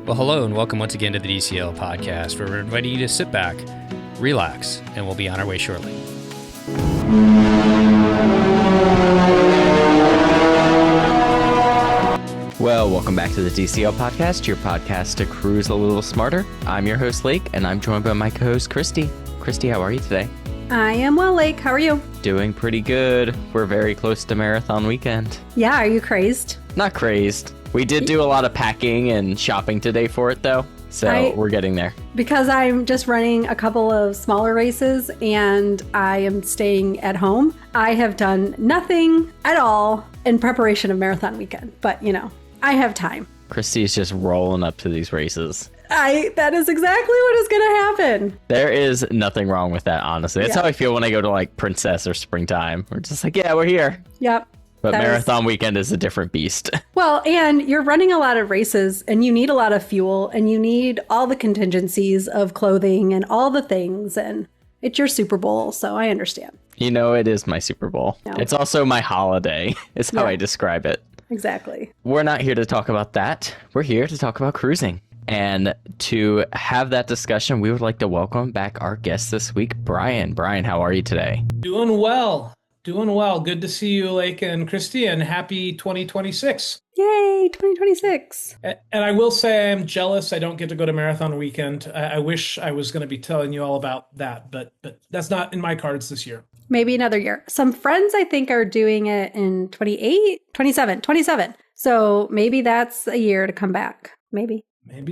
Well, hello and welcome once again to the DCL podcast, where we're inviting you to sit back, relax, and we'll be on our way shortly. Well, welcome back to the DCL podcast, your podcast to cruise a little smarter. I'm your host, Lake, and I'm joined by my co-host, Christy. Christy, how are you today? I am well, Lake. How are you? Doing pretty good. We're very close to marathon weekend. Yeah, are you crazed? Not crazed. We did do a lot of packing and shopping today for it, though, so we're getting there. Because I'm just running a couple of smaller races and I am staying at home, I have done nothing at all in preparation of marathon weekend. But, you know, I have time. Christy's just rolling up to these races. That is exactly what is going to happen. There is nothing wrong with that, honestly. That's how I feel when I go to, like, Princess or Springtime. We're just like, yeah, we're here. Yep. But marathon weekend is a different beast. Well, and you're running a lot of races and you need a lot of fuel and you need all the contingencies of clothing and all the things. And it's your Super Bowl, so I understand. You know, it is my Super Bowl. No. It's also my holiday, is how I describe it. Exactly. We're not here to talk about that. We're here to talk about cruising. And to have that discussion, we would like to welcome back our guest this week, Bryan. Bryan, how are you today? Doing well. Good to see you, Lake and Christy, and happy 2026. Yay, 2026. And I will say I'm jealous I don't get to go to marathon weekend. I wish I was going to be telling you all about that, but that's not in my cards this year. Maybe another year. Some friends, I think, are doing it in 27. So maybe that's a year to come back. Maybe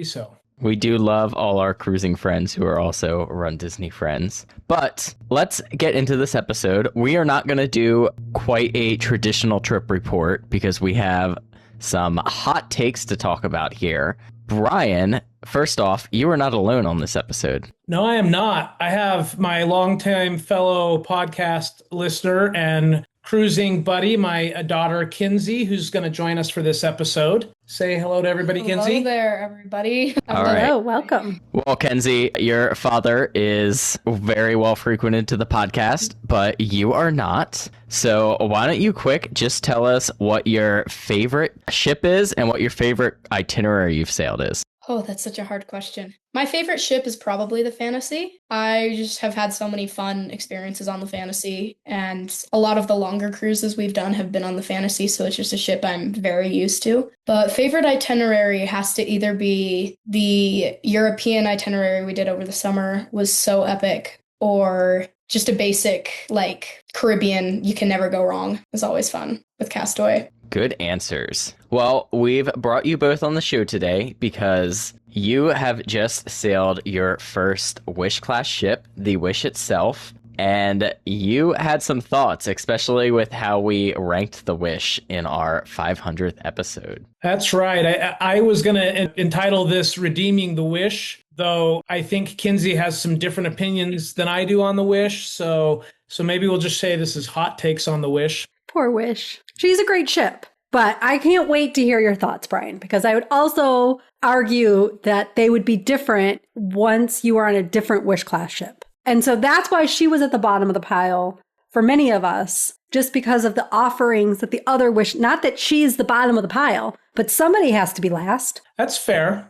so. We do love all our cruising friends who are also Run Disney friends. But let's get into this episode. We are not going to do quite a traditional trip report because we have some hot takes to talk about here. Bryan, first off, you are not alone on this episode. No, I am not. I have my longtime fellow podcast listener and cruising buddy, my daughter, Kinsey, who's going to join us for this episode. Say hello to everybody, Kinsey. Hello there, everybody. All right. Hello, welcome. Well, Kinsey, your father is very well frequented to the podcast, but you are not. So why don't you just tell us what your favorite ship is and what your favorite itinerary you've sailed is. Oh, that's such a hard question. My favorite ship is probably the Fantasy. I just have had so many fun experiences on the Fantasy, and a lot of the longer cruises we've done have been on the Fantasy, so it's just a ship I'm very used to. But favorite itinerary has to either be the European itinerary we did over the summer was so epic, or just a basic, like, Caribbean, you can never go wrong. It's always fun with Castaway. Good answers. Well, we've brought you both on the show today because you have just sailed your first Wish class ship, the Wish itself, and you had some thoughts, especially with how we ranked the Wish in our 500th episode. That's right. I was going to entitle this Redeeming the Wish, though I think Kinsey has some different opinions than I do on the Wish, so maybe we'll just say this is hot takes on the Wish. Poor Wish. She's a great ship. But I can't wait to hear your thoughts, Bryan, because I would also argue that they would be different once you are on a different Wish class ship. And so that's why she was at the bottom of the pile for many of us, just because of the offerings that the other Wish, not that she's the bottom of the pile, but somebody has to be last. That's fair.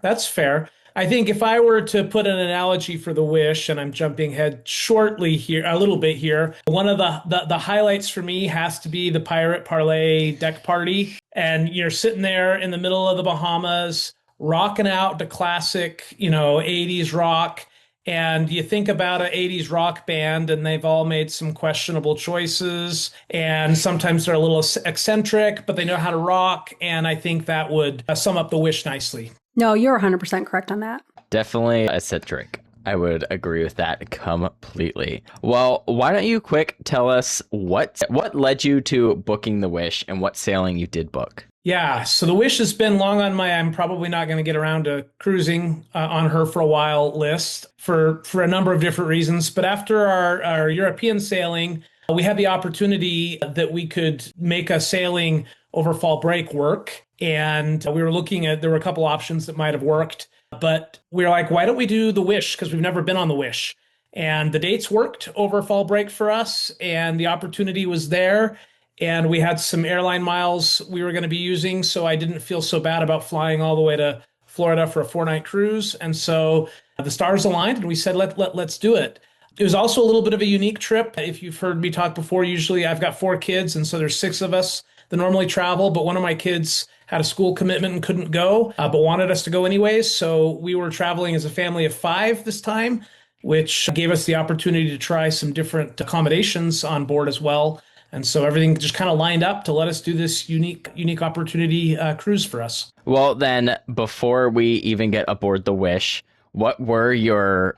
I think if I were to put an analogy for the Wish, and I'm jumping ahead shortly here, a little bit here, one of the highlights for me has to be the Pirate Parlay deck party. And you're sitting there in the middle of the Bahamas, rocking out the classic, 80s rock. And you think about an 80s rock band, and they've all made some questionable choices. And sometimes they're a little eccentric, but they know how to rock. And I think that would sum up the Wish nicely. No, you're 100% correct on that. Definitely eccentric. I would agree with that completely. Well, why don't you tell us what led you to booking the Wish and what sailing you did book? Yeah, so the Wish has been long on I'm probably not going to get around to cruising on her for a while list for a number of different reasons. But after our European sailing, we had the opportunity that we could make a sailing over fall break work. And we were there were a couple options that might have worked. But we were like, why don't we do the Wish? Because we've never been on the Wish. And the dates worked over fall break for us. And the opportunity was there. And we had some airline miles we were going to be using. So I didn't feel so bad about flying all the way to Florida for a 4-night cruise. And so the stars aligned and we said, let's do it. It was also a little bit of a unique trip. If you've heard me talk before, usually I've got 4 kids, and so there's 6 of us that normally travel, but one of my kids had a school commitment and couldn't go, but wanted us to go anyways. So we were traveling as a family of 5 this time, which gave us the opportunity to try some different accommodations on board as well. And so everything just kind of lined up to let us do this unique opportunity cruise for us. Well, then before we even get aboard the Wish, what were your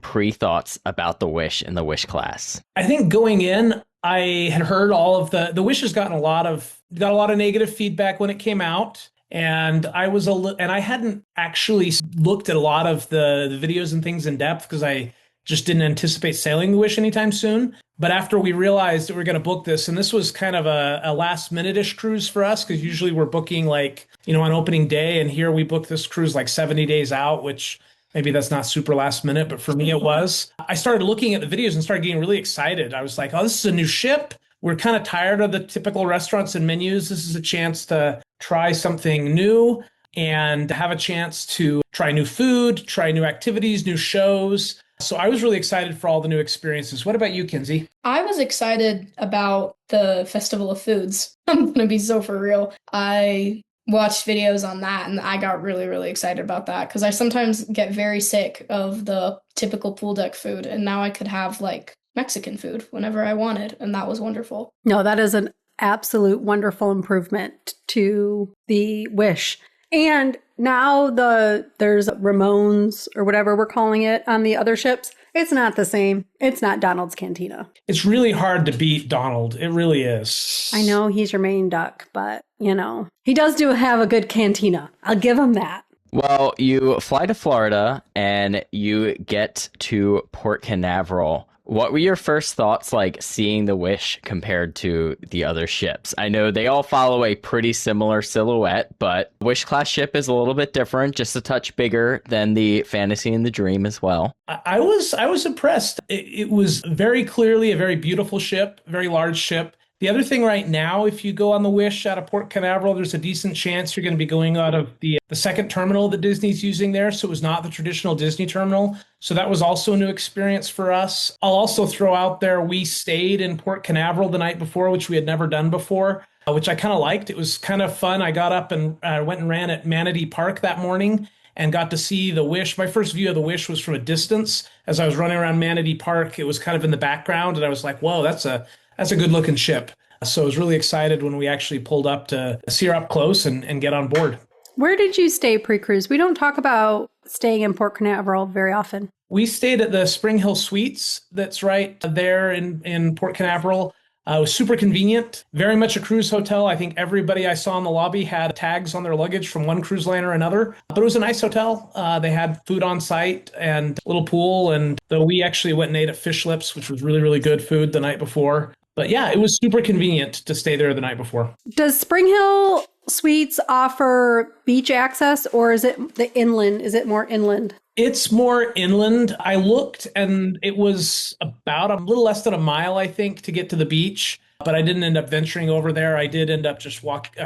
pre-thoughts about the Wish and the Wish class? I think going in, I had heard all of the Wish has gotten a lot of negative feedback when it came out. And I hadn't actually looked at a lot of the videos and things in depth because I just didn't anticipate sailing the Wish anytime soon. But after we realized that we were going to book this, and this was kind of a last minute-ish cruise for us, because usually we're booking on opening day, and here we booked this cruise 70 days out, which maybe that's not super last minute, but for me it was. I started looking at the videos and started getting really excited. I was like, oh, this is a new ship. We're kind of tired of the typical restaurants and menus. This is a chance to try something new and have a chance to try new food, try new activities, new shows. So I was really excited for all the new experiences. What about you, Kinsey? I was excited about the Festival of Foods. I'm going to be so for real. I watched videos on that and I got really, really excited about that because I sometimes get very sick of the typical pool deck food. And now I could have Mexican food whenever I wanted. And that was wonderful. No, that is an absolute wonderful improvement to the Wish. And now there's Ramon's or whatever we're calling it on the other ships. It's not the same. It's not Donald's Cantina. It's really hard to beat Donald. It really is. I know he's your main duck, but he does have a good cantina. I'll give him that. Well, you fly to Florida and you get to Port Canaveral. What were your first thoughts seeing the Wish compared to the other ships? I know they all follow a pretty similar silhouette, but Wish class ship is a little bit different, just a touch bigger than the Fantasy and the Dream as well. I was impressed. It was very clearly a very beautiful ship, very large ship. The other thing right now, if you go on the Wish out of Port Canaveral, there's a decent chance you're going to be going out of the second terminal that Disney's using there. So it was not the traditional Disney terminal. So that was also a new experience for us. I'll also throw out there, we stayed in Port Canaveral the night before, which we had never done before, which I kind of liked. It was kind of fun. I got up and went and ran at Manatee Park that morning and got to see the Wish. My first view of the Wish was from a distance. As I was running around Manatee Park, it was kind of in the background. And I was like, whoa, that's a good looking ship. So I was really excited when we actually pulled up to see her up close and get on board. Where did you stay pre-cruise? We don't talk about staying in Port Canaveral very often. We stayed at the Spring Hill Suites that's right there in Port Canaveral. It was super convenient, very much a cruise hotel. I think everybody I saw in the lobby had tags on their luggage from one cruise line or another. But it was a nice hotel. They had food on site and a little pool. And though we actually went and ate at Fish Lips, which was really, really good food the night before. But yeah, it was super convenient to stay there the night before. Does Spring Hill Suites offer beach access, or is it the inland? Is it more inland? It's more inland. I looked and it was about a little less than a mile, I think, to get to the beach. But I didn't end up venturing over there. I did end up just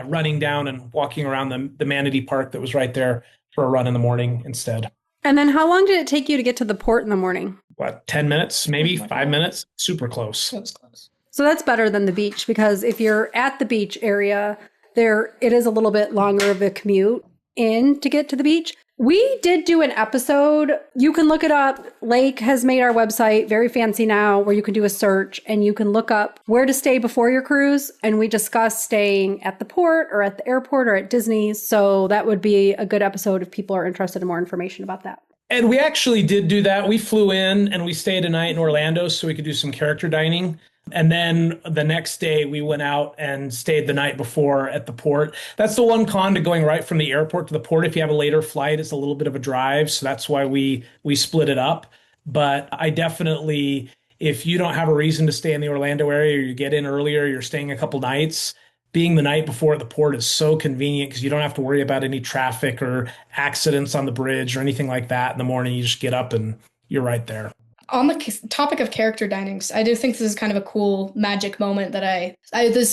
running down and walking around the Manatee Park that was right there for a run in the morning instead. And then how long did it take you to get to the port in the morning? 10 minutes, maybe 5 minutes? Super close. That was close. So that's better than the beach, because if you're at the beach area, it is a little bit longer of a commute in to get to the beach. We did do an episode. You can look it up. Lake has made our website very fancy now, where you can do a search and you can look up where to stay before your cruise. And we discussed staying at the port or at the airport or at Disney's. So that would be a good episode if people are interested in more information about that. And we actually did do that. We flew in and we stayed a night in Orlando so we could do some character dining. And then the next day we went out and stayed the night before at the port. That's the one con to going right from the airport to the port. If you have a later flight, it's a little bit of a drive. So that's why we split it up. But I definitely, if you don't have a reason to stay in the Orlando area, or you get in earlier, you're staying a couple nights, being the night before at the port is so convenient because you don't have to worry about any traffic or accidents on the bridge or anything like that in the morning. You just get up and you're right there. On the topic of character dinings, I do think this is kind of a cool magic moment that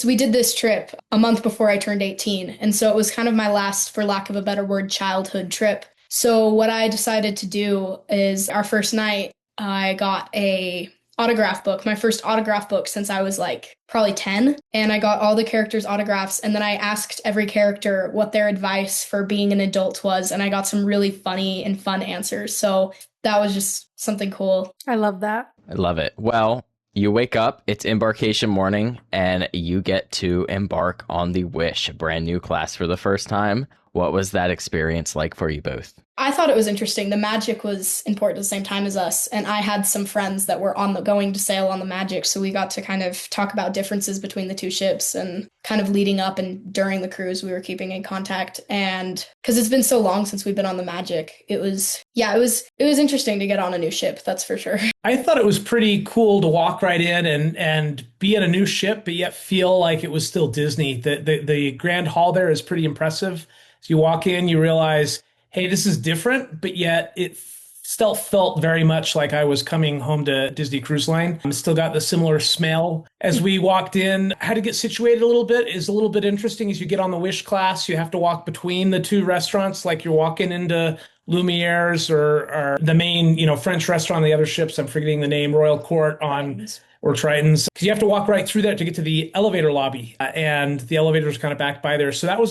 we did this trip a month before I turned 18. And so it was kind of my last, for lack of a better word, childhood trip. So what I decided to do is our first night, I got a autograph book, my first autograph book since I was like probably 10. And I got all the characters' autographs. And then I asked every character what their advice for being an adult was. And I got some really funny and fun answers. So that was just something cool. I love that. I love it. Well, you wake up, it's embarkation morning, and you get to embark on the Wish, a brand new class for the first time. What was that experience like for you both? I thought it was interesting. The Magic was important at the same time as us, and I had some friends that were going to sail on the Magic, so we got to kind of talk about differences between the two ships and kind of leading up and during the cruise we were keeping in contact. And because it's been so long since we've been on the Magic, it was interesting to get on a new ship, that's for sure. I thought it was pretty cool to walk right in and be in a new ship, but yet feel like it was still Disney. The Grand Hall there is pretty impressive. So you walk in, you realize, hey, this is different, but yet it still felt very much like I was coming home to Disney Cruise Line. Still got the similar smell. As we walked in, how to get situated a little bit is a little bit interesting. As you get on the Wish class, you have to walk between the two restaurants, like you're walking into Lumiere's or the main, French restaurant on the other ships. I'm forgetting the name, Royal Court or Triton's, because you have to walk right through that to get to the elevator lobby, and the elevator is kind of back by there. So that was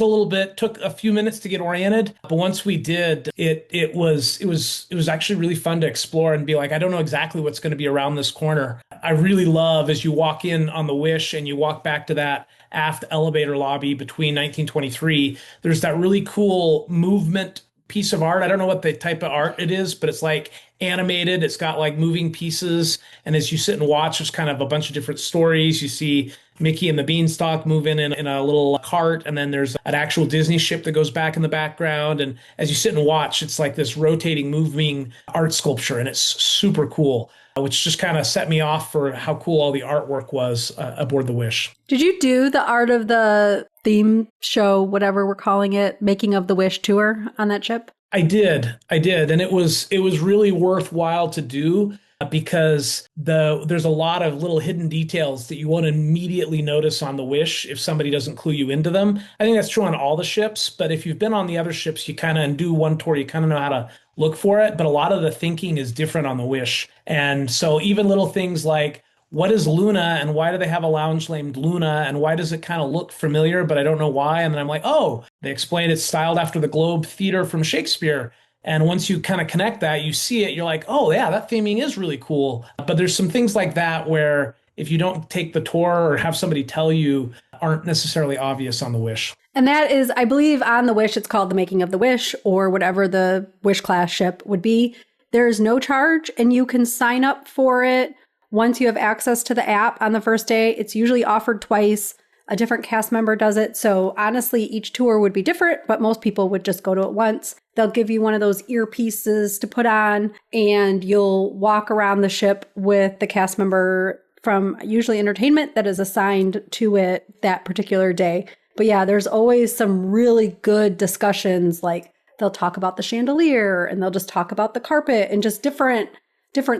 took a few minutes to get oriented, but once we did, it was actually really fun to explore and be like, I don't know exactly what's going to be around this corner. I really love as you walk in on the Wish and you walk back to that aft elevator lobby between 1923. There's that really cool movement piece of art. I don't know what the type of art it is, but it's like animated. It's got like moving pieces. And as you sit and watch, there's kind of a bunch of different stories. You see Mickey and the Beanstalk moving in a little cart. And then there's an actual Disney ship that goes back in the background. And as you sit and watch, it's like this rotating, moving art sculpture. And it's super cool, which just kind of set me off for how cool all the artwork was aboard the Wish. Did you do the Art of the Theme show, whatever we're calling it, Making of the Wish tour on that ship? I did. And it was really worthwhile to do because there's a lot of little hidden details that you won't immediately notice on the Wish if somebody doesn't clue you into them. I think that's true on all the ships, but if you've been on the other ships, you kind of do one tour, you kind of know how to look for it, but a lot of the thinking is different on the Wish. And so even little things like, what is Luna and why do they have a lounge named Luna and why does it kind of look familiar, but I don't know why. And then I'm like, oh, they explain it's styled after the Globe Theater from Shakespeare. And once you kind of connect that, you see it, you're like, oh yeah, that theming is really cool. But there's some things like that where if you don't take the tour or have somebody tell you, aren't necessarily obvious on the Wish. And that is, I believe on the Wish, it's called the Making of the Wish or whatever the Wish class ship would be. There is no charge and you can sign up for it. Once you have access to the app on the first day, it's usually offered twice. A different cast member does it. So honestly, each tour would be different, but most people would just go to it once. They'll give you one of those earpieces to put on and you'll walk around the ship with the cast member from usually entertainment that is assigned to it that particular day. But yeah, there's always some really good discussions. Like they'll talk about the chandelier and they'll just talk about the carpet and just different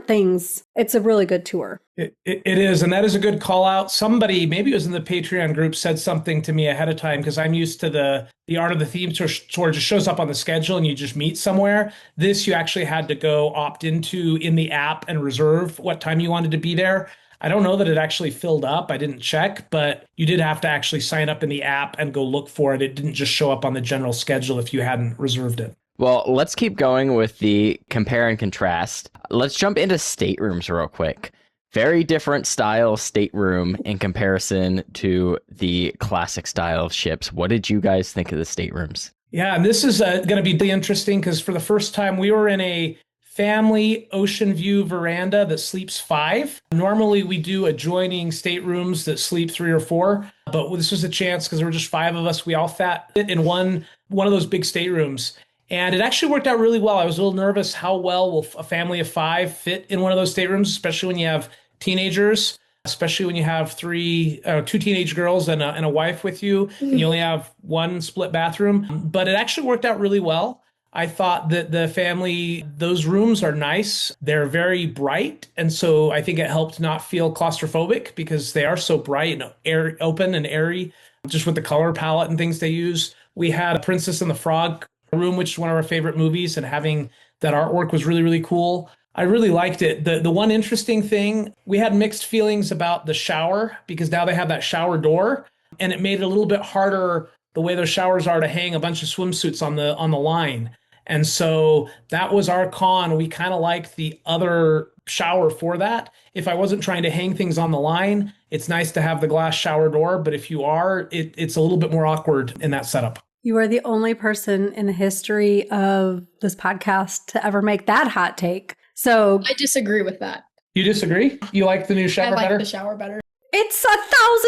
things. It's a really good tour. It is. And that is a good call out. Somebody, maybe it was in the Patreon group, said something to me ahead of time because I'm used to the Art of the Theme tour just shows up on the schedule and you just meet somewhere. This you actually had to go opt into in the app and reserve what time you wanted to be there. I don't know that it actually filled up. I didn't check, but you did have to actually sign up in the app and go look for it. It didn't just show up on the general schedule if you hadn't reserved it. Well, let's keep going with the compare and contrast. Let's jump into staterooms real quick. Very different style stateroom in comparison to the classic style of ships. What did you guys think of the staterooms? Yeah, and this is going to be really interesting because for the first time we were in a family ocean view veranda that sleeps 5. Normally we do adjoining staterooms that sleep 3 or 4, but this was a chance because there were just 5 of us. We all fit in one of those big staterooms. And it actually worked out really well. I was a little nervous how well will a family of 5 fit in one of those staterooms, especially when you have teenagers, especially when you have 2 teenage girls and a wife with you, and you only have one split bathroom. But it actually worked out really well. I thought that those rooms are nice. They're very bright. And so I think it helped not feel claustrophobic because they are so bright and open and airy, just with the color palette and things they use. We had a Princess and the Frog room, which is one of our favorite movies, and having that artwork was really, really cool. I really liked it. The one interesting thing, we had mixed feelings about the shower because now they have that shower door, and it made it a little bit harder the way those showers are to hang a bunch of swimsuits on the line. And so that was our con. We kind of liked the other shower for that. If I wasn't trying to hang things on the line, it's nice to have the glass shower door. But if you are, it's a little bit more awkward in that setup. You are the only person in the history of this podcast to ever make that hot take. So I disagree with that. You disagree? You like the new shower better? I like the shower better. it's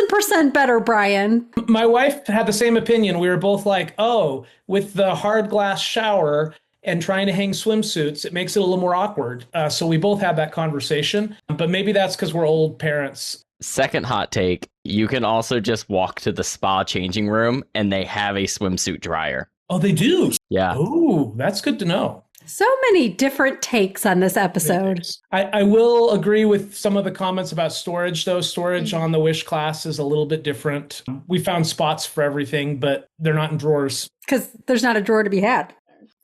1,000% better, Bryan. My wife had the same opinion. We were both like, oh, with the hard glass shower and trying to hang swimsuits, it makes it a little more awkward. So we both had that conversation. But maybe that's because we're old parents. Second hot take, you can also just walk to the spa changing room and they have a swimsuit dryer. Oh, they do? Yeah. Oh, that's good to know. So many different takes on this episode. I will agree with some of the comments about storage, though. Storage on the Wish class is a little bit different. We found spots for everything, but they're not in drawers. Because there's not a drawer to be had.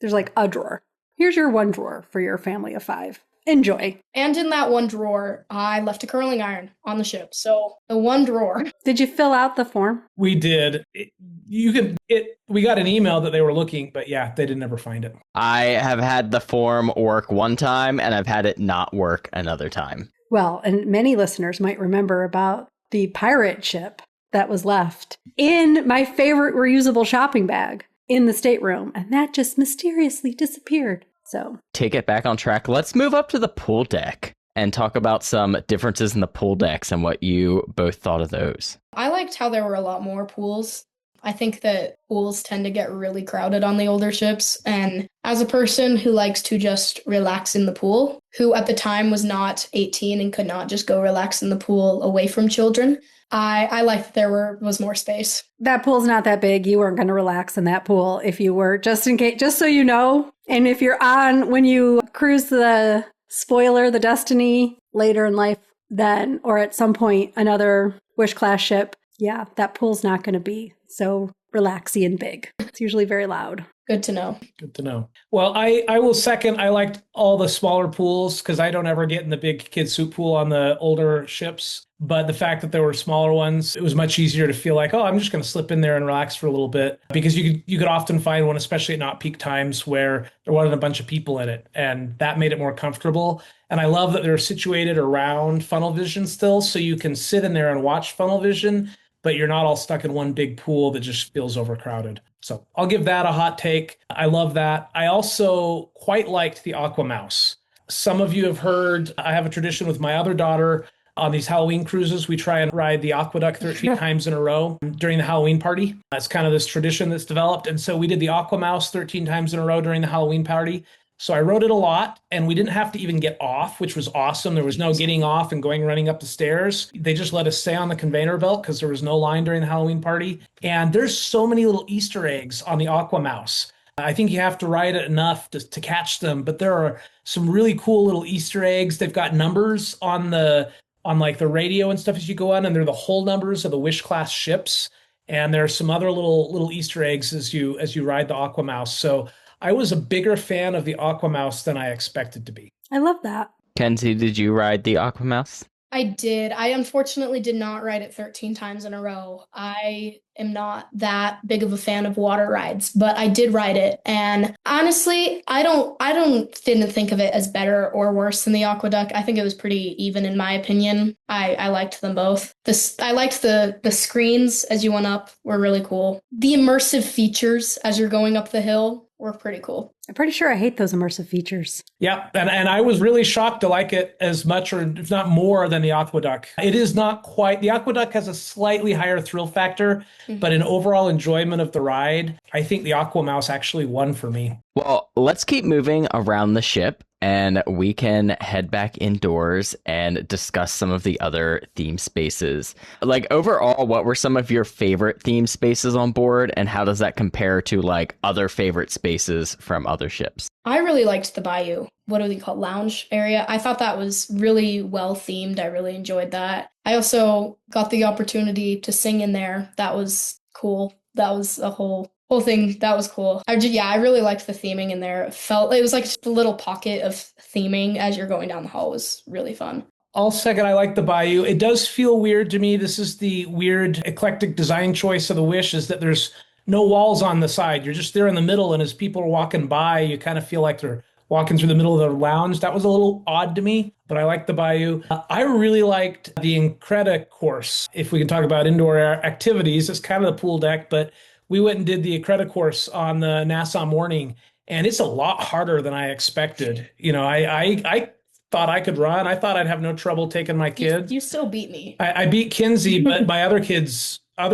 There's like a drawer. Here's your one drawer for your family of 5. Enjoy. And in that one drawer, I left a curling iron on the ship. So the one drawer. Did you fill out the form? We did. We got an email that they were looking, but yeah, they didn't ever find it. I have had the form work one time and I've had it not work another time. Well, and many listeners might remember about the pirate ship that was left in my favorite reusable shopping bag in the stateroom, and that just mysteriously disappeared. So take it back on track. Let's move up to the pool deck and talk about some differences in the pool decks and what you both thought of those. I liked how there were a lot more pools. I think that pools tend to get really crowded on the older ships. And as a person who likes to just relax in the pool, who at the time was not 18 and could not just go relax in the pool away from children, I liked that there was more space. That pool's not that big. You weren't going to relax in that pool if you were, just in case, just so you know. And if you're on, when you cruise the spoiler, the Destiny later in life, then, or at some point, another Wish class ship, yeah, that pool's not going to be so relaxy and big. It's usually very loud. Good to know. Good to know. Well, I will second, I liked all the smaller pools because I don't ever get in the big kid suit pool on the older ships. But the fact that there were smaller ones, it was much easier to feel like, oh, I'm just going to slip in there and relax for a little bit. Because you could often find one, especially at not peak times, where there wasn't a bunch of people in it. And that made it more comfortable. And I love that they're situated around funnel vision still. So you can sit in there and watch funnel vision, but you're not all stuck in one big pool that just feels overcrowded. So I'll give that a hot take. I love that. I also quite liked the AquaMouse. Some of you have heard, I have a tradition with my other daughter. On these Halloween cruises, we try and ride the AquaDuck 13 times in a row during the Halloween party. It's kind of this tradition that's developed. And so we did the AquaMouse 13 times in a row during the Halloween party. So I rode it a lot, and we didn't have to even get off, which was awesome. There was no getting off and running up the stairs. They just let us stay on the conveyor belt because there was no line during the Halloween party. And there's so many little Easter eggs on the AquaMouse. I think you have to ride it enough to catch them, but there are some really cool little Easter eggs. They've got numbers on like the radio and stuff as you go on, and they're the whole numbers of the Wish class ships. And there are some other little Easter eggs as you ride the AquaMouse. So I was a bigger fan of the AquaMouse than I expected to be. I love that. Kinsey, did you ride the AquaMouse? I did. I unfortunately did not ride it 13 times in a row. I am not that big of a fan of water rides, but I did ride it. And honestly, I didn't think of it as better or worse than the AquaDuck. I think it was pretty even in my opinion. I liked them both. I liked the screens as you went up were really cool. The immersive features as you're going up the hill were pretty cool. I'm pretty sure I hate those immersive features. Yeah, and I was really shocked to like it as much or if not more than the AquaDuck. It is not quite, the AquaDuck has a slightly higher thrill factor, but in overall enjoyment of the ride, I think the AquaMouse actually won for me. Well, let's keep moving around the ship. and we can head back indoors and discuss some of the other theme spaces. Like, overall, what were some of your favorite theme spaces on board, and how does that compare to like other favorite spaces from other ships? I really liked the Bayou. What do they call it? Lounge area. I thought that was really well themed. I really enjoyed that. I also got the opportunity to sing in there. That was cool. That was a whole thing. That was cool. I really liked the theming in there. It was like just a little pocket of theming as you're going down the hall. It was really fun. I'll second. I like the Bayou. It does feel weird to me. This is the weird eclectic design choice of the Wish, is that there's no walls on the side. You're just there in the middle, and as people are walking by, you kind of feel like they're walking through the middle of the lounge. That was a little odd to me, but I like the Bayou. I really liked the Incredi course. If we can talk about indoor activities, it's kind of the pool deck, but we went and did the Incredi course on the Nassau morning, and it's a lot harder than I expected. You know, I thought I could run. I thought I'd have no trouble taking my kids. You still beat me. I beat Kinsey, but my other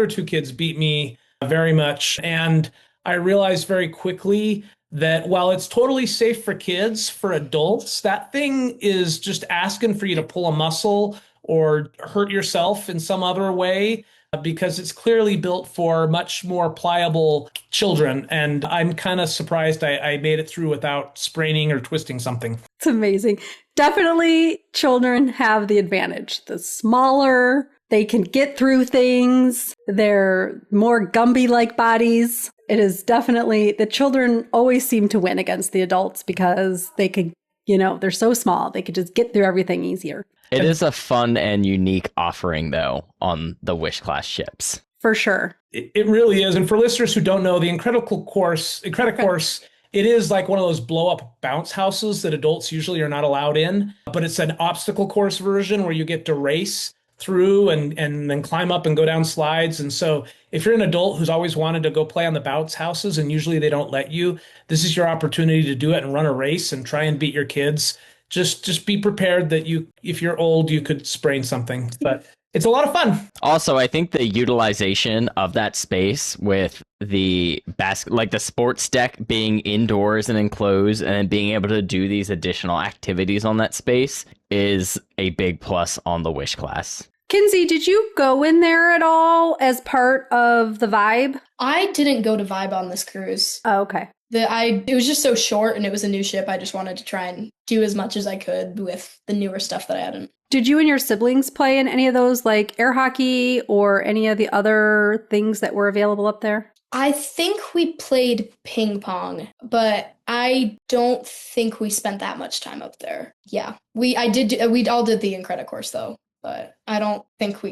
two kids beat me very much. And I realized very quickly that while it's totally safe for kids, for adults, that thing is just asking for you to pull a muscle or hurt yourself in some other way, because it's clearly built for much more pliable children. And I'm kind of surprised I made it through without spraining or twisting something. It's amazing. Definitely children have the advantage. The smaller, they can get through things. They're more Gumby-like bodies. It is definitely, the children always seem to win against the adults because they could, they're so small. They could just get through everything easier. It is a fun and unique offering, though, on the Wish class ships. For sure. It really is. And for listeners who don't know, the Incredi course, it is like one of those blow-up bounce houses that adults usually are not allowed in, but it's an obstacle course version where you get to race through and then climb up and go down slides. And so if you're an adult who's always wanted to go play on the bounce houses and usually they don't let you, this is your opportunity to do it and run a race and try and beat your kids. Just be prepared that if you're old, you could sprain something, but it's a lot of fun. Also, I think the utilization of that space with the the sports deck being indoors and enclosed, and then being able to do these additional activities on that space is a big plus on the Wish class. Kinsey, did you go in there at all as part of the Vibe? I didn't go to Vibe on this cruise. Oh, okay. It was just so short, and it was a new ship. I just wanted to try and do as much as I could with the newer stuff that I hadn't. Did you and your siblings play in any of those, like air hockey or any of the other things that were available up there? I think we played ping pong, but I don't think we spent that much time up there. Yeah, we all did the Incredi course though, but I don't think we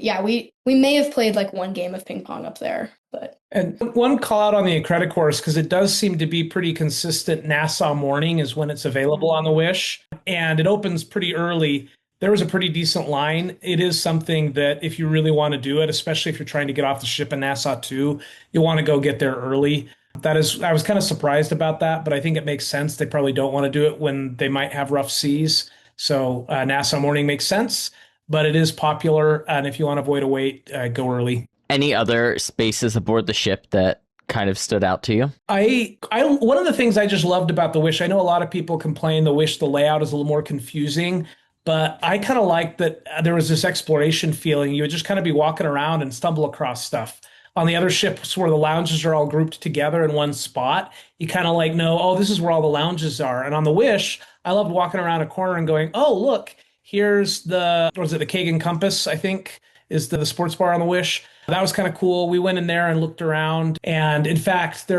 may have played like one game of ping pong up there. And one call out on the Incredi course, because it does seem to be pretty consistent. Nassau morning is when it's available on the Wish, and it opens pretty early. There was a pretty decent line. It is something that if you really want to do it, especially if you're trying to get off the ship in Nassau too, you want to go get there early. I was kind of surprised about that, but I think it makes sense. They probably don't want to do it when they might have rough seas. So Nassau morning makes sense, but it is popular. And if you want to avoid a wait, go early. Any other spaces aboard the ship that kind of stood out to you? One of the things I just loved about the Wish, I know a lot of people complain the Wish, the layout is a little more confusing, but I kind of liked that there was this exploration feeling. You would just kind of be walking around and stumble across stuff. On the other ships where the lounges are all grouped together in one spot, you kind of know, oh, this is where all the lounges are. And on the Wish, I loved walking around a corner and going, oh, look, here's the Kagan Compass, I think, is the sports bar on the Wish. That was kind of cool. We went in there and looked around. And in fact,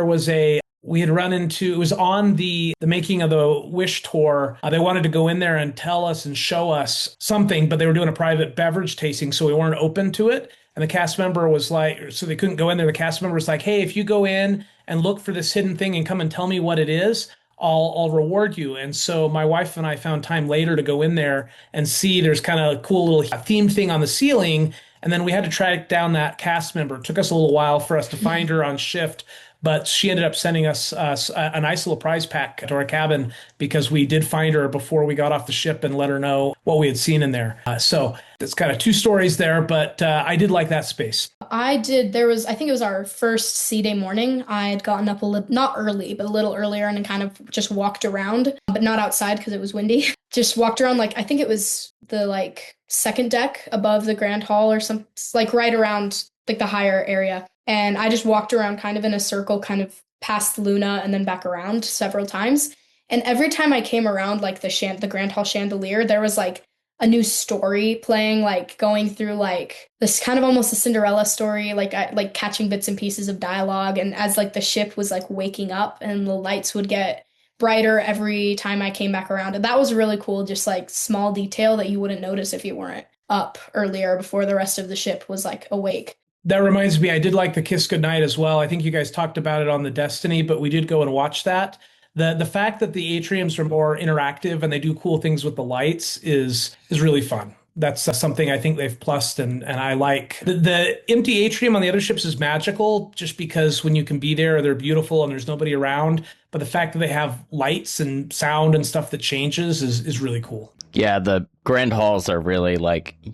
we had run into, it was on the making of the Wish tour. They wanted to go in there and tell us and show us something, but they were doing a private beverage tasting, so we weren't open to it. And the cast member was like, so they couldn't go in there. The cast member was like, hey, if you go in and look for this hidden thing and come and tell me what it is, I'll reward you. And so my wife and I found time later to go in there and see there's kind of a cool little themed thing on the ceiling. And then we had to track down that cast member. It took us a little while for us to find her on shift. but she ended up sending us a nice little prize pack to our cabin because we did find her before we got off the ship and let her know what we had seen in there. So it's kind of two stories there, but I did like that space. I did. I think it was our first sea day morning. I had gotten up not early, but a little earlier and kind of just walked around, but not outside because it was windy. Just walked around, I think it was the second deck above the grand hall or something, right around the higher area. And I just walked around kind of in a circle, kind of past Luna and then back around several times. And every time I came around the grand hall chandelier, there was a new story playing, going through this kind of almost a Cinderella story, catching bits and pieces of dialogue. And as the ship was waking up and the lights would get brighter every time I came back around. And that was really cool, just small detail that you wouldn't notice if you weren't up earlier before the rest of the ship was awake. That reminds me, I did like the Kiss Goodnight as well. I think you guys talked about it on the Destiny, but we did go and watch that. The fact that the atriums are more interactive and they do cool things with the lights is really fun. That's something I think they've plussed and I like. The empty atrium on the other ships is magical just because when you can be there, they're beautiful and there's nobody around. But the fact that they have lights and sound and stuff that changes is really cool. Yeah, the grand halls are really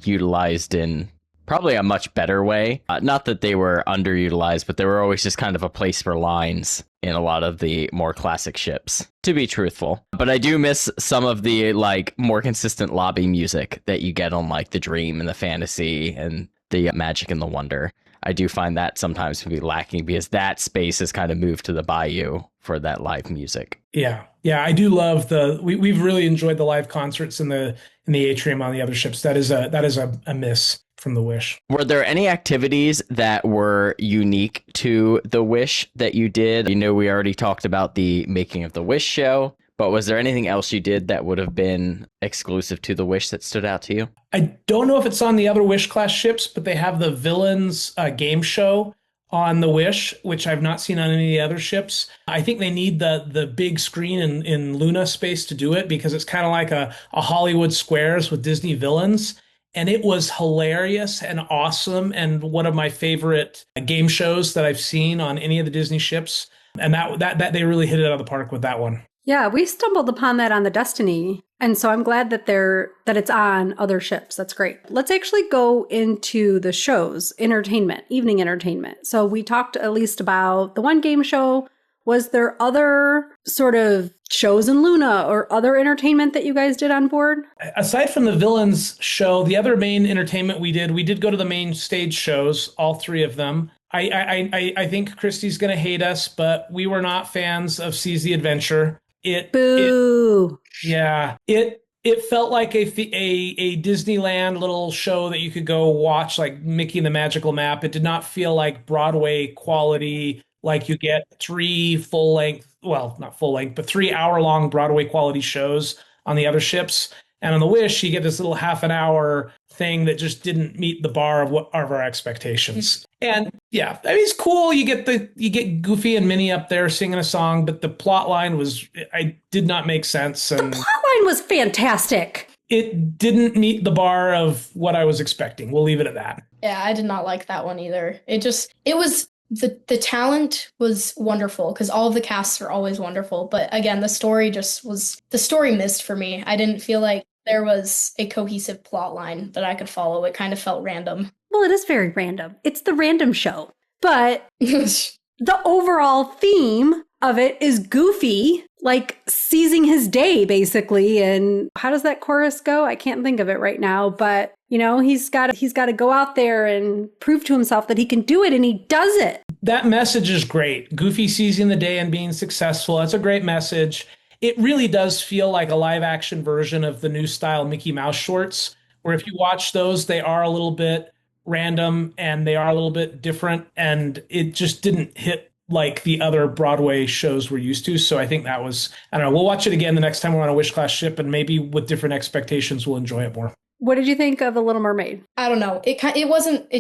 utilized in probably a much better way. Not that they were underutilized, but they were always just kind of a place for lines in a lot of the more classic ships, to be truthful. But I do miss some of the more consistent lobby music that you get on the Dream and the Fantasy and the Magic and the Wonder. I do find that sometimes to be lacking because that space has kind of moved to the Bayou for that live music. Yeah, I do love we've really enjoyed the live concerts in the atrium on the other ships. That is a miss from the Wish. Were there any activities that were unique to the Wish that you did? We already talked about the Making of the Wish show, but was there anything else you did that would have been exclusive to the Wish that stood out to you? I don't know if it's on the other Wish class ships, but they have the Villains game show on the Wish, which I've not seen on any of the other ships. I think they need the big screen in Luna space to do it because it's kind of like a Hollywood Squares with Disney villains. And it was hilarious and awesome and one of my favorite game shows that I've seen on any of the Disney ships. And that they really hit it out of the park with that one. Yeah, we stumbled upon that on the Destiny. And so I'm glad that it's on other ships. That's great. Let's actually go into the shows, evening entertainment. So we talked at least about the one game show. Was there other sort of shows in Luna or other entertainment that you guys did on board? Aside from the Villains show, the other main entertainment we did go to the main stage shows, all three of them. I think Christy's going to hate us, but we were not fans of Seize the Adventure. Boo! It felt like a Disneyland little show that you could go watch, like Mickey and the Magical Map. It did not feel like Broadway quality. Like you get 3 not full length, but 3 hour-long Broadway quality shows on the other ships. And on the Wish, you get this little half an hour thing that just didn't meet the bar of our expectations. And yeah, I mean, it's cool. You get Goofy and Minnie up there singing a song, but the plot line did not make sense. And the plot line was fantastic. It didn't meet the bar of what I was expecting. We'll leave it at that. Yeah, I did not like that one either. The talent was wonderful because all of the casts are always wonderful. But again, the story missed for me. I didn't feel like there was a cohesive plot line that I could follow. It kind of felt random. Well, it is very random. It's the random show. But the overall theme of it is Goofy, seizing his day, basically. And how does that chorus go? I can't think of it right now, but he's got to go out there and prove to himself that he can do it, and he does it. That message is great. Goofy seizing the day and being successful. That's a great message. It really does feel like a live action version of the new style Mickey Mouse shorts, where if you watch those, they are a little bit random and they are a little bit different, and it just didn't hit like the other Broadway shows we're used to. So I think that was, I don't know, we'll watch it again the next time we're on a Wish class ship, and maybe with different expectations, we'll enjoy it more. What did you think of The Little Mermaid? I don't know. It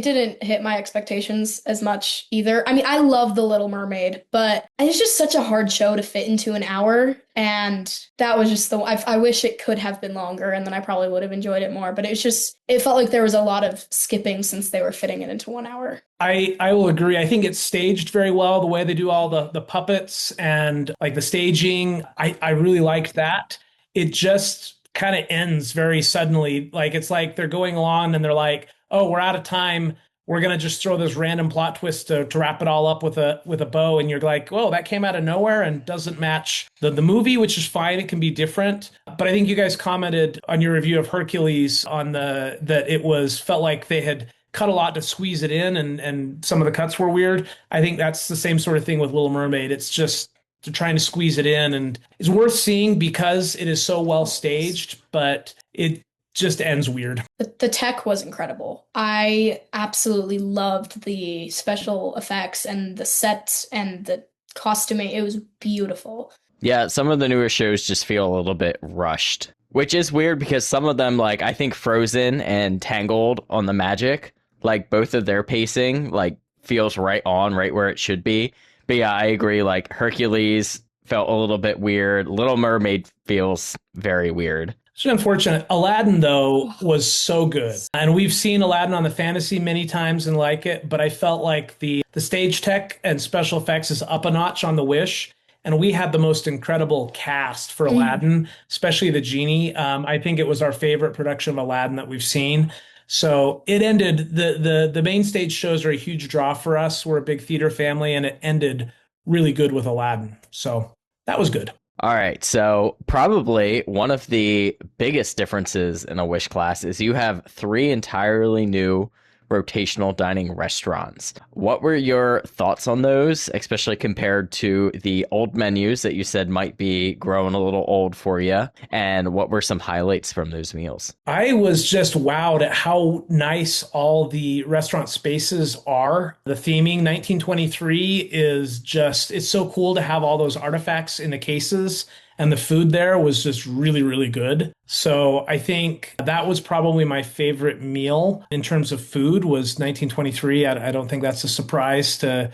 didn't hit my expectations as much either. I mean, I love The Little Mermaid, but it's just such a hard show to fit into an hour. And that was just I wish it could have been longer, and then I probably would have enjoyed it more. But it felt like there was a lot of skipping since they were fitting it into 1 hour. I will agree. I think it's staged very well, the way they do all the puppets and like the staging. I really liked that. It just kind of ends very suddenly. Like it's like they're going along and they're like, oh, we're out of time. We're going to just throw this random plot twist to wrap it all up with a bow. And you're like, whoa, that came out of nowhere and doesn't match the movie, which is fine. It can be different. But I think you guys commented on your review of Hercules that it felt like they had cut a lot to squeeze it in, and some of the cuts were weird. I think that's the same sort of thing with Little Mermaid. It's just they're trying to squeeze it in, and it's worth seeing because it is so well staged, but it just ends weird. The tech was incredible. I absolutely loved the special effects and the sets and the costuming. It was beautiful. Yeah, some of the newer shows just feel a little bit rushed, which is weird because some of them, like I think Frozen and Tangled on the Magic, like both of their pacing like feels right where it should be. But yeah, I agree. Like Hercules felt a little bit weird. Little Mermaid feels very weird. It's unfortunate. Aladdin, though, was so good. And we've seen Aladdin on the fantasy many times and like it, but I felt like the stage tech and special effects is up a notch on the Wish. And we had the most incredible cast for Aladdin, especially the genie. I think it was our favorite production of Aladdin that we've seen. So it ended, the main stage shows are a huge draw for us. We're a big theater family, and it ended really good with Aladdin. So that was good. All right, so probably one of the biggest differences in a Wish class is you have 3 entirely new rotational dining restaurants. What were your thoughts on those, especially compared to the old menus that you said might be growing a little old for you? And what were some highlights from those meals? I was just wowed at how nice all the restaurant spaces are. The theming, 1923, is just, it's so cool to have all those artifacts in the cases. And the food there was just really, really good. So I think that was probably my favorite meal in terms of food was 1923. I don't think that's a surprise to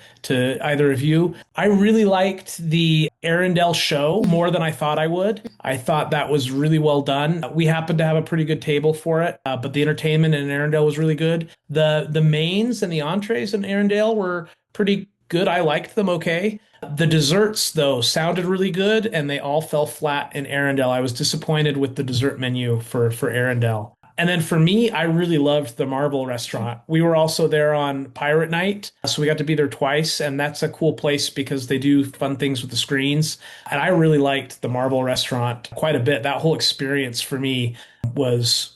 either of you. I really liked the Arendelle show more than I thought I would. I thought that was really well done. We happened to have a pretty good table for it, but the entertainment in Arendelle was really good. The mains and the entrees in Arendelle were pretty good. I liked them okay. The desserts, though, sounded really good, and they all fell flat in Arendelle. I was disappointed with the dessert menu for Arendelle. And then for me, I really loved the Marvel restaurant. We were also there on Pirate Night, so we got to be there twice, and that's a cool place because they do fun things with the screens. And I really liked the Marvel restaurant quite a bit. That whole experience for me was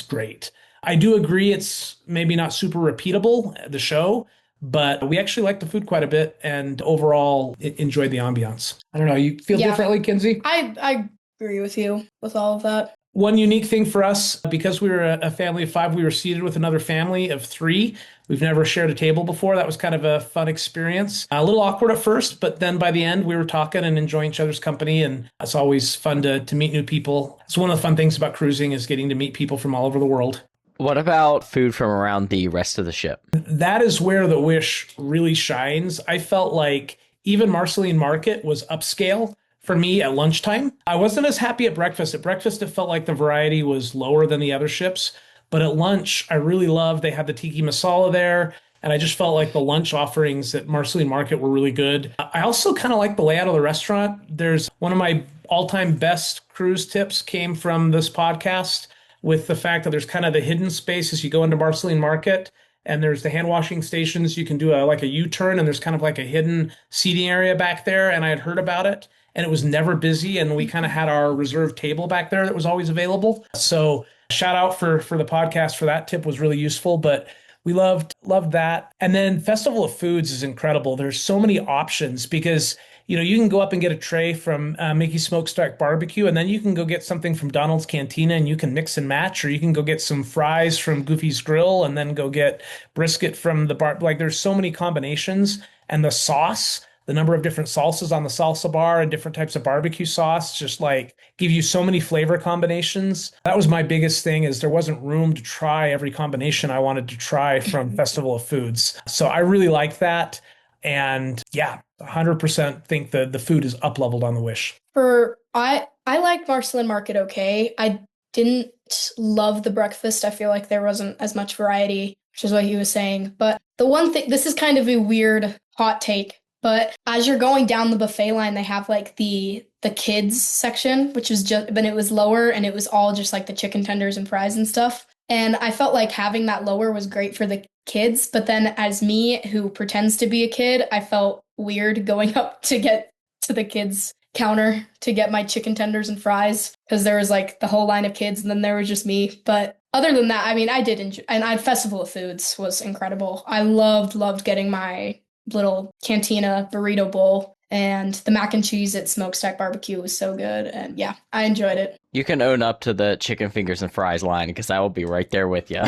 great. I do agree it's maybe not super repeatable, the show, but we actually liked the food quite a bit and overall enjoyed the ambiance. I don't know. You feel differently, Kinsey? I agree with you with all of that. One unique thing for us, because we were a family of 5, we were seated with another family of 3. We've never shared a table before. That was kind of a fun experience. A little awkward at first, but then by the end, we were talking and enjoying each other's company. And it's always fun to meet new people. It's one of the fun things about cruising is getting to meet people from all over the world. What about food from around the rest of the ship? That is where the Wish really shines. I felt like even Marceline Market was upscale for me at lunchtime. I wasn't as happy at breakfast. At breakfast, it felt like the variety was lower than the other ships. But at lunch, I really loved, they had the tiki masala there. And I just felt like the lunch offerings at Marceline Market were really good. I also kind of like the layout of the restaurant. There's one of my all-time best cruise tips came from this podcast, with the fact that there's kind of the hidden space as you go into Marceline Market, and there's the hand washing stations. You can do like a U-turn, and there's kind of like a hidden seating area back there. And I had heard about it, and it was never busy. And we kind of had our reserved table back there that was always available. So shout out for the podcast for that tip, was really useful. But we loved that. And then Festival of Foods is incredible. There's so many options because you can go up and get a tray from Mickey's Smokestack Barbecue, and then you can go get something from Donald's Cantina, and you can mix and match, or you can go get some fries from Goofy's Grill, and then go get brisket from the bar. Like, there's so many combinations, and the sauce The number of different salsas on the salsa bar and different types of barbecue sauce just like give you so many flavor combinations. That was my biggest thing, is there wasn't room to try every combination I wanted to try from Festival of Foods. So I really like that. And yeah, 100% think the food is up leveled on the Wish. I liked Marceline Market okay. I didn't love the breakfast. I feel like there wasn't as much variety, which is what he was saying. But the one thing, this is kind of a weird hot take, but as you're going down the buffet line, they have like the kids section, which was just, but it was lower and it was all just like the chicken tenders and fries and stuff. And I felt like having that lower was great for the kids. But then as me, who pretends to be a kid, I felt weird going up to get to the kids counter to get my chicken tenders and fries, because there was like the whole line of kids and then there was just me. But other than that, I mean, I did enjoy, and Festival of Foods was incredible. I loved getting my little cantina burrito bowl, and the mac and cheese at Smokestack Barbecue was so good. And yeah, I enjoyed it. You can own up to the chicken fingers and fries line, because I will be right there with you.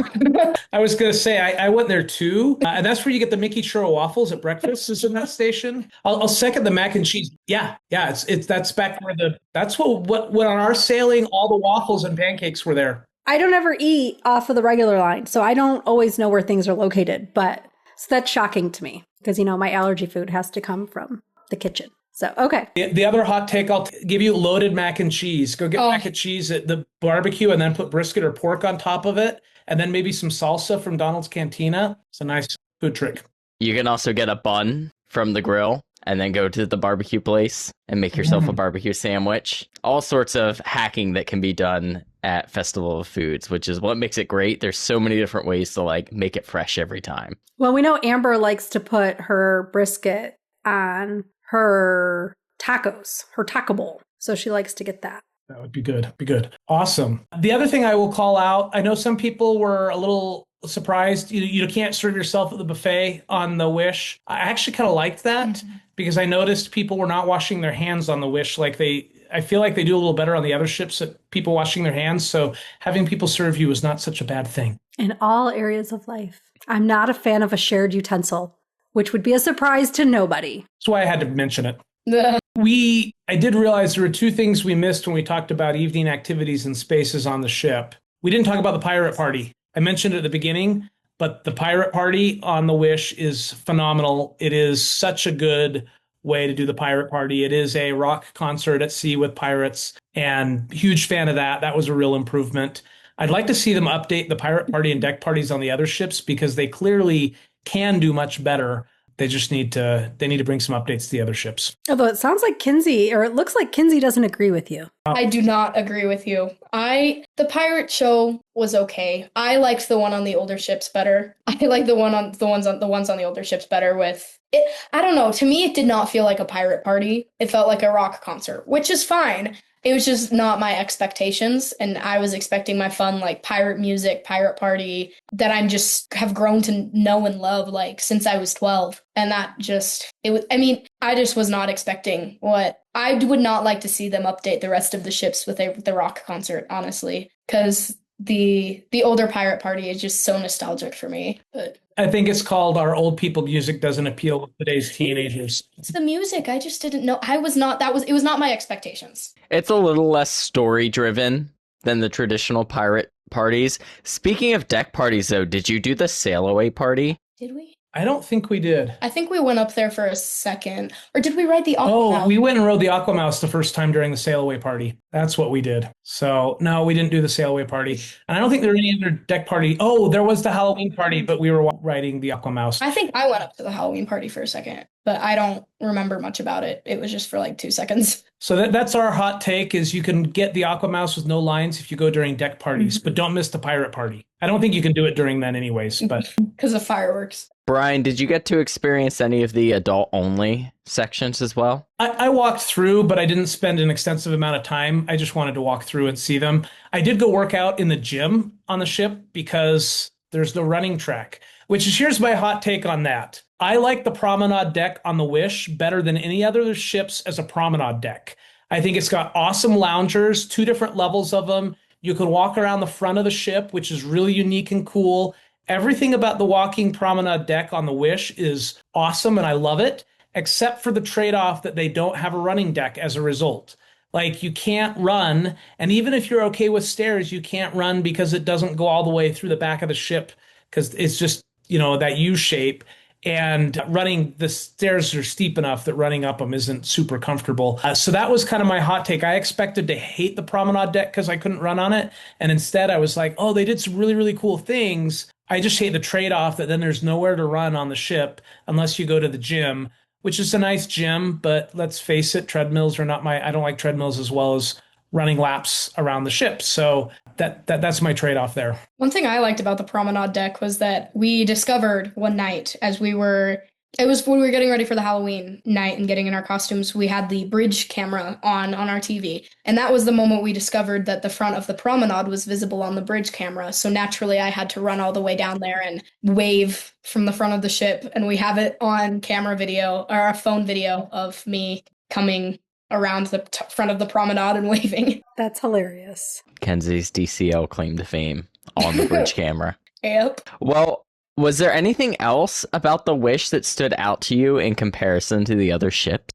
I was going to say, I went there too. And that's where you get the Mickey Churro waffles at breakfast, is in that station. I'll second the mac and cheese. Yeah. That's back where that's what on our sailing, all the waffles and pancakes were there. I don't ever eat off of the regular line, so I don't always know where things are located. But so that's shocking to me, because, my allergy food has to come from the kitchen. So, okay. The other hot take, I'll give you loaded mac and cheese. Go get mac and cheese at the barbecue and then put brisket or pork on top of it. And then maybe some salsa from Donald's Cantina. It's a nice food trick. You can also get a bun from the grill and then go to the barbecue place and make yourself a barbecue sandwich. All sorts of hacking that can be done at Festival of Foods, which is what makes it great. There's so many different ways to like make it fresh every time. Well, we know Amber likes to put her brisket on her tacos, her taco bowl. So she likes to get that. That would be good. Awesome. The other thing I will call out, I know some people were a little surprised. You can't serve yourself at the buffet on the Wish. I actually kind of liked that because I noticed people were not washing their hands on the Wish. I feel like they do a little better on the other ships at people washing their hands. So having people serve you is not such a bad thing. In all areas of life. I'm not a fan of a shared utensil, which would be a surprise to nobody. That's why I had to mention it. I did realize there were two things we missed when we talked about evening activities and spaces on the ship. We didn't talk about the pirate party. I mentioned it at the beginning, but the pirate party on the Wish is phenomenal. It is such a good way to do the pirate party. It is a rock concert at sea with pirates, and huge fan of that. That was a real improvement. I'd like to see them update the pirate party and deck parties on the other ships, because they clearly can do much better. They just need to bring some updates to the other ships. Although it sounds like Kinsey, or it looks like Kinsey doesn't agree with you. I do not agree with you. The pirate show was okay. I liked the one on the older ships better. I like the ones on the older ships better with it. I don't know. To me, it did not feel like a pirate party. It felt like a rock concert, which is fine. It was just not my expectations, and I was expecting my fun, like, pirate music, pirate party that I just have grown to know and love, like, since I was 12. And that just, I just was not expecting what, I would not like to see them update the rest of the ships with the rock concert, honestly, because the older pirate party is just so nostalgic for me. But I think it's called Our Old People Music Doesn't Appeal to Today's Teenagers. It's the music. I just didn't know. It was not my expectations. It's a little less story driven than the traditional pirate parties. Speaking of deck parties, though, did you do the sail away party? Did we? I don't think we did. I think we went up there for a second. Or did we ride the AquaMouse? Oh, we went and rode the AquaMouse the first time during the sail away party. That's what we did. So, no, we didn't do the sail away party. And I don't think there were any other deck party. Oh, there was the Halloween party, but we were riding the AquaMouse. I think I went up to the Halloween party for a second, but I don't remember much about it. It was just for like 2 seconds. So that's our hot take, is you can get the AquaMouse with no lines if you go during deck parties, but don't miss the pirate party. I don't think you can do it during then anyways, but because of fireworks. Bryan, did you get to experience any of the adult-only sections as well? I walked through, but I didn't spend an extensive amount of time. I just wanted to walk through and see them. I did go work out in the gym on the ship because there's no running track, which is, here's my hot take on that. I like the promenade deck on the Wish better than any other ships as a promenade deck. I think it's got awesome loungers, 2 different levels of them. You can walk around the front of the ship, which is really unique and cool. Everything about the walking promenade deck on the Wish is awesome, and I love it. except for the trade-off that they don't have a running deck as a result. Like you can't run, and even if you're okay with stairs, you can't run because it doesn't go all the way through the back of the ship because it's just, that U shape. And the stairs are steep enough that running up them isn't super comfortable. So that was kind of my hot take. I expected to hate the promenade deck because I couldn't run on it. And instead I was like, oh, they did some really, really cool things. I just hate the trade-off that then there's nowhere to run on the ship unless you go to the gym, which is a nice gym. But let's face it, treadmills are not I don't like treadmills as well as running laps around the ship. So that's my trade-off there. One thing I liked about the promenade deck was that we discovered one night it was when we were getting ready for the Halloween night and getting in our costumes, we had the bridge camera on our TV. And that was the moment we discovered that the front of the promenade was visible on the bridge camera. So naturally I had to run all the way down there and wave from the front of the ship. And we have it on camera video or a phone video of me coming around the front of the promenade and waving. That's hilarious. Kinsey's DCL claim to fame on the bridge camera. Yep. Well, was there anything else about the Wish that stood out to you in comparison to the other ships?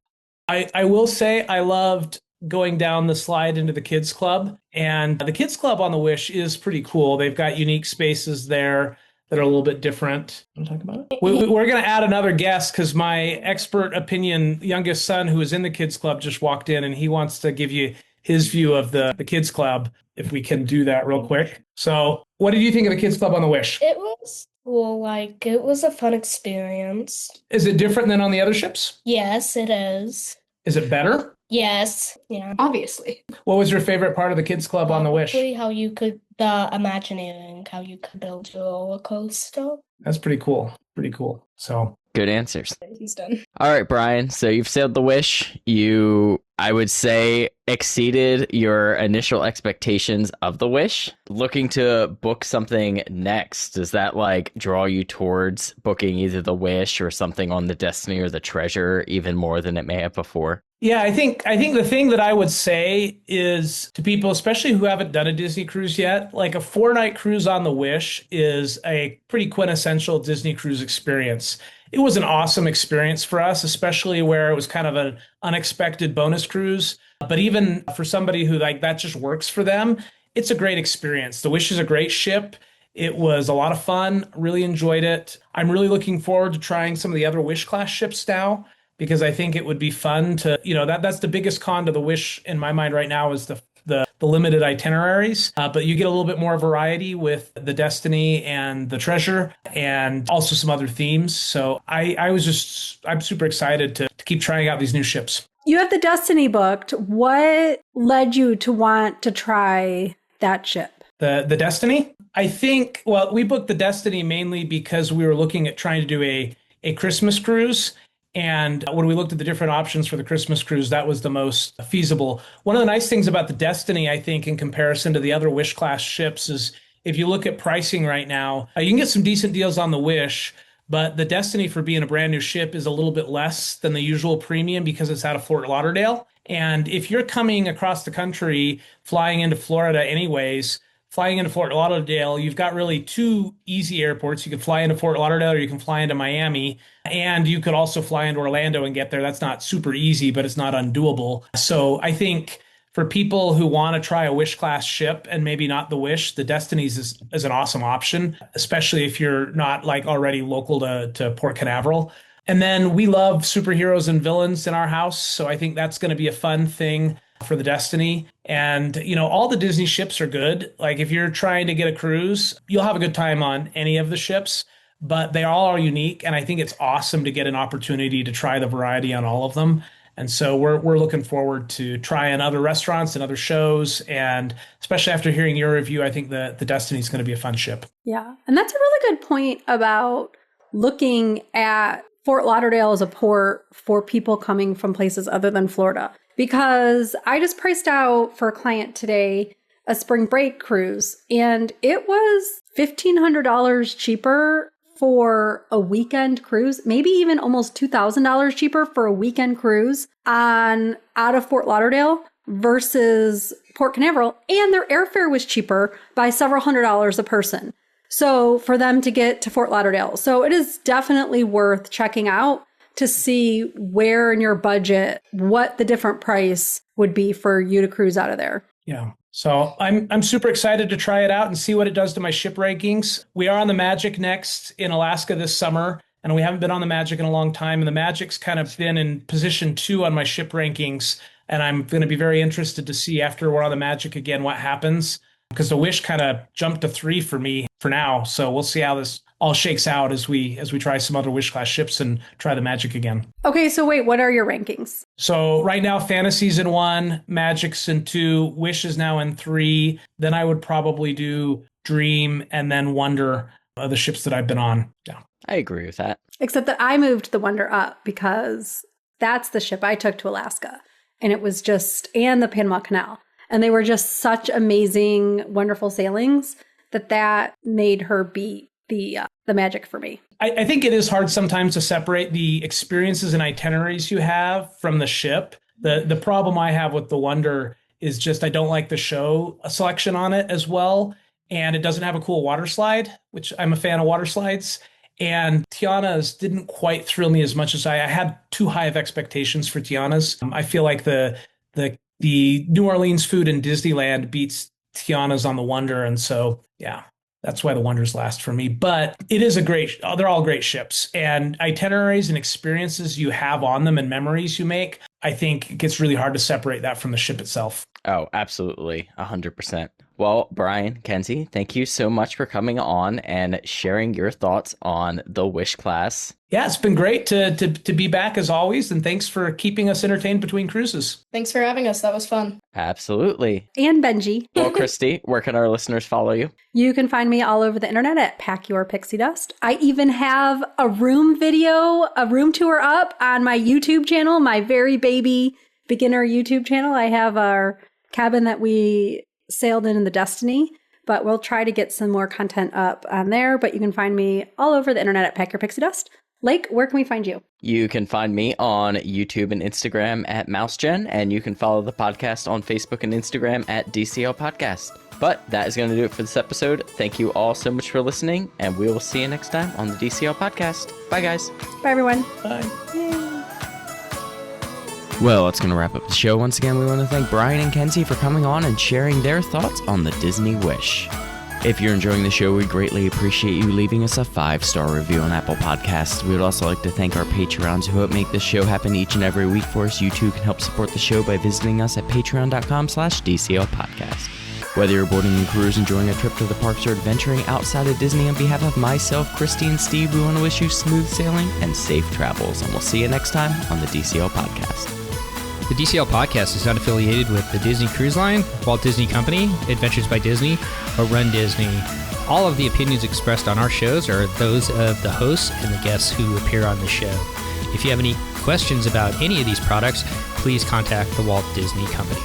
I will say I loved going down the slide into the kids club, and the kids club on the Wish is pretty cool. They've got unique spaces there that are a little bit different. Want to talk about it? We're going to add another guest because my expert opinion youngest son who is in the kids club just walked in and he wants to give you his view of the kids club, if we can do that real quick. So what did you think of the kids club on the Wish? It was cool. It was a fun experience. Is it different than on the other ships? Yes, it is. Is it better? Yes. Yeah. Obviously. What was your favorite part of the kids club on the Wish? How you could, the Imagineering, how you could build your roller coaster. That's pretty cool. Pretty cool. So Good answers. He's done. All right, Bryan. So you've sailed the Wish. You, I would say, exceeded your initial expectations of the Wish. Looking to book something next, does that draw you towards booking either the Wish or something on the Destiny or the Treasure even more than it may have before? yeah, I think the thing that I would say is to people, especially who haven't done a Disney cruise yet, like a 4-night cruise on the Wish is a pretty quintessential Disney cruise experience. It was an awesome experience for us, especially where it was kind of an unexpected bonus cruise. But even for somebody who that just works for them, it's a great experience. The Wish is a great ship. It was a lot of fun. Really enjoyed it. I'm really looking forward to trying some of the other Wish class ships now, because I think it would be fun to, that's the biggest con to the Wish in my mind right now is the limited itineraries. But you get a little bit more variety with the Destiny and the Treasure and also some other themes. So I'm super excited to keep trying out these new ships. You have the Destiny booked. What led you to want to try that ship? The Destiny? I think, we booked the Destiny mainly because we were looking at trying to do a Christmas cruise. And when we looked at the different options for the Christmas cruise, that was the most feasible. One of the nice things about the Destiny, I think, in comparison to the other Wish class ships is if you look at pricing right now, you can get some decent deals on the Wish, but the Destiny, for being a brand new ship, is a little bit less than the usual premium because it's out of Fort Lauderdale. And if you're coming across the country, flying into Florida anyways, flying into Fort Lauderdale, you've got really two easy airports. You can fly into Fort Lauderdale or you can fly into Miami. And you could also fly into Orlando and get there. That's not super easy, but it's not undoable. So I think for people who want to try a Wish class ship and maybe not the Wish, the Destinies is an awesome option, especially if you're not already local to Port Canaveral. And then we love superheroes and villains in our house. So I think that's going to be a fun thing for the Destiny. And, all the Disney ships are good. If you're trying to get a cruise, you'll have a good time on any of the ships, but they all are unique. And I think it's awesome to get an opportunity to try the variety on all of them. And so we're looking forward to trying other restaurants and other shows. And especially after hearing your review, I think the Destiny is going to be a fun ship. Yeah. And that's a really good point about looking at Fort Lauderdale as a port for people coming from places other than Florida. Because I just priced out for a client today a spring break cruise, and it was $1,500 cheaper for a weekend cruise, maybe even almost $2,000 cheaper for a weekend cruise out of Fort Lauderdale versus Port Canaveral, and their airfare was cheaper by several $100s a person. So for them to get to Fort Lauderdale. So it is definitely worth checking out to see where in your budget, what the different price would be for you to cruise out of there. Yeah. So I'm super excited to try it out and see what it does to my ship rankings. We are on the Magic next in Alaska this summer, and we haven't been on the Magic in a long time. And the Magic's kind of been in position 2 on my ship rankings. And I'm going to be very interested to see after we're on the Magic again what happens, because the Wish kind of jumped to 3 for me for now. So we'll see how this all shakes out as we try some other Wish class ships and try the Magic again. Okay, so wait, what are your rankings? So right now, Fantasy's in 1, Magic's in 2, Wish is now in 3. Then I would probably do Dream and then Wonder, the ships that I've been on. Yeah, I agree with that. Except that I moved the Wonder up because that's the ship I took to Alaska. And it was just, and the Panama Canal. And they were just such amazing, wonderful sailings that made her beat the Magic for me. I think it is hard sometimes to separate the experiences and itineraries you have from the ship. The problem I have with the Wonder is just I don't like the show selection on it as well. And it doesn't have a cool water slide, which I'm a fan of water slides. And Tiana's didn't quite thrill me as much as I had too high of expectations for Tiana's. I feel like the New Orleans food in Disneyland beats Tiana's on the Wonder. And so, yeah, that's why the Wonder's last for me. But it is they're all great ships. And itineraries and experiences you have on them and memories you make, I think it gets really hard to separate that from the ship itself. Oh, absolutely. 100%. Well, Bryan, Kinsey, thank you so much for coming on and sharing your thoughts on the Wish class. Yeah, it's been great to be back as always. And thanks for keeping us entertained between cruises. Thanks for having us. That was fun. Absolutely. And Benji. Well, Christy, where can our listeners follow you? You can find me all over the internet at Pack Your Pixie Dust. I even have a room tour up on my YouTube channel, my very baby beginner YouTube channel. I have our cabin that we sailed in the Destiny, but we'll try to get some more content up on there. But you can find me all over the internet at Pack Your Pixie Dust. Lake, where can we find you? You can find me on YouTube and Instagram at MouseGen, and you can follow the podcast on Facebook and Instagram at DCL Podcast. But that is going to do it for this episode. Thank you all so much for listening, and we will see you next time on the DCL Podcast. Bye, guys. Bye, everyone. Bye. Yay. Well, that's going to wrap up the show. Once again, we want to thank Bryan and Kinsey for coming on and sharing their thoughts on the Disney Wish. If you're enjoying the show, we greatly appreciate you leaving us a 5-star review on Apple Podcasts. We would also like to thank our Patreons who help make this show happen each and every week for us. You too can help support the show by visiting us at patreon.com/DCL Podcast. Whether you're boarding a cruise, enjoying a trip to the parks, or adventuring outside of Disney, on behalf of myself, Christy, and Steve, we want to wish you smooth sailing and safe travels. And we'll see you next time on the DCL Podcast. The DCL Podcast is not affiliated with the Disney Cruise Line, Walt Disney Company, Adventures by Disney, or Run Disney. All of the opinions expressed on our shows are those of the hosts and the guests who appear on the show. If you have any questions about any of these products, please contact the Walt Disney Company.